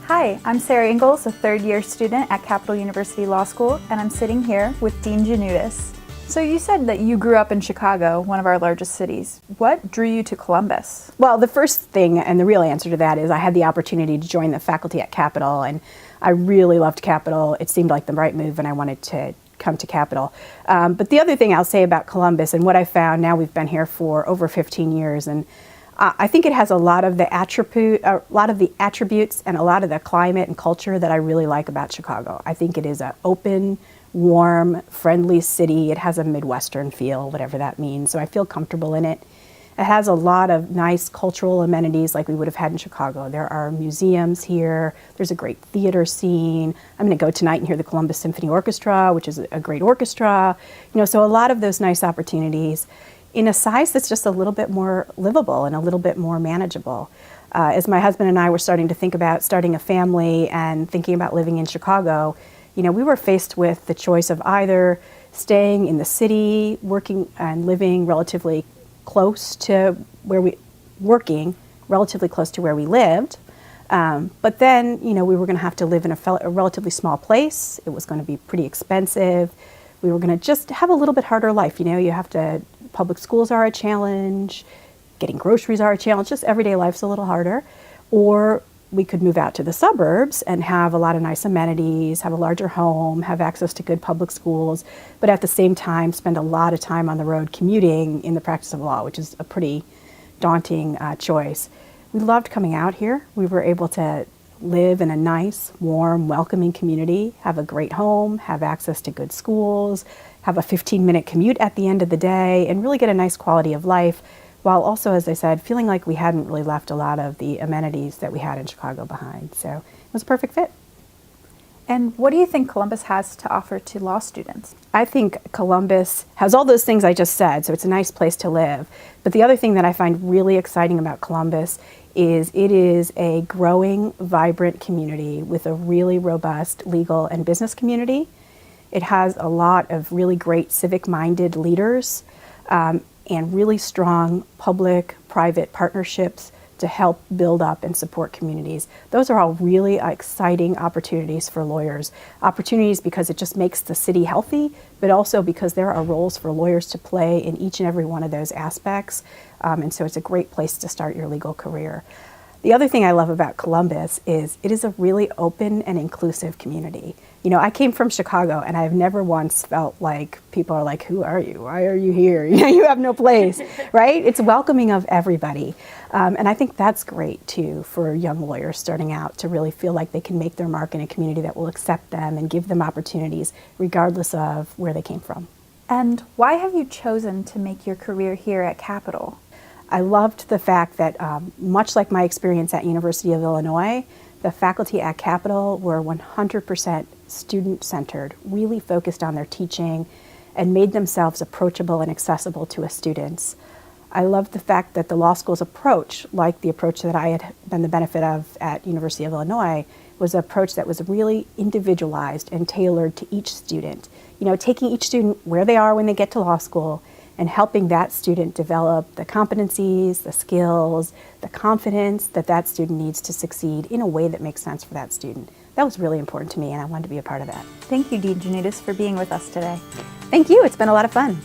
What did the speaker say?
Hi, I'm Sarah Ingles, a third-year student at Capital University Law School, and I'm sitting here with Dean Janutis. So you said that you grew up in Chicago, one of our largest cities. What drew you to Columbus? Well, the first thing and the real answer to that is I had the opportunity to join the faculty at Capital, and I really loved Capital. It seemed like the right move, and I wanted to come to Capital. But the other thing I'll say about Columbus and what I found, now we've been here for over 15 years, and I think it has a lot of the attributes and a lot of the climate and culture that I really like about Chicago. I think it is an open, warm, friendly city. It has a Midwestern feel, whatever that means, so I feel comfortable in it. It has a lot of nice cultural amenities like we would have had in Chicago. There are museums here. There's a great theater scene. I'm going to go tonight and hear the Columbus Symphony Orchestra, which is a great orchestra. So a lot of those nice opportunities in a size that's just a little bit more livable and a little bit more manageable. As my husband and I were starting to think about starting a family and thinking about living in Chicago, we were faced with the choice of either staying in the city, working and living relatively close to where we lived, but then we were going to have to live in a relatively small place. It was going to be pretty expensive. We were going to just have a little bit harder life. Public schools are a challenge, getting groceries are a challenge, just everyday life's a little harder. Or we could move out to the suburbs and have a lot of nice amenities, have a larger home, have access to good public schools, but at the same time spend a lot of time on the road commuting in the practice of law, which is a pretty daunting choice. We loved coming out here. We were able to live in a nice, warm, welcoming community, have a great home, have access to good schools, have a 15-minute commute at the end of the day, and really get a nice quality of life, while also, as I said, feeling like we hadn't really left a lot of the amenities that we had in Chicago behind. So it was a perfect fit. And what do you think Columbus has to offer to law students? I think Columbus has all those things I just said, so it's a nice place to live. But the other thing that I find really exciting about Columbus is it is a growing, vibrant community with a really robust legal and business community. It has a lot of really great civic-minded leaders and really strong public-private partnerships to help build up and support communities. Those are all really exciting opportunities for lawyers. Opportunities because it just makes the city healthy, but also because there are roles for lawyers to play in each and every one of those aspects. And so it's a great place to start your legal career. The other thing I love about Columbus is it is a really open and inclusive community. I came from Chicago, and I've never once felt like people are like, who are you? Why are you here? You have no place, right? It's welcoming of everybody. And I think that's great, too, for young lawyers starting out to really feel like they can make their mark in a community that will accept them and give them opportunities regardless of where they came from. And why have you chosen to make your career here at Capital? I loved the fact that, much like my experience at University of Illinois, the faculty at Capital were 100% student-centered, really focused on their teaching, and made themselves approachable and accessible to us students. I loved the fact that the law school's approach, like the approach that I had been the benefit of at University of Illinois, was an approach that was really individualized and tailored to each student. Taking each student where they are when they get to law school and helping that student develop the competencies, the skills, the confidence that that student needs to succeed in a way that makes sense for that student. That was really important to me, and I wanted to be a part of that. Thank you, Dean Janutis, for being with us today. Thank you. It's been a lot of fun.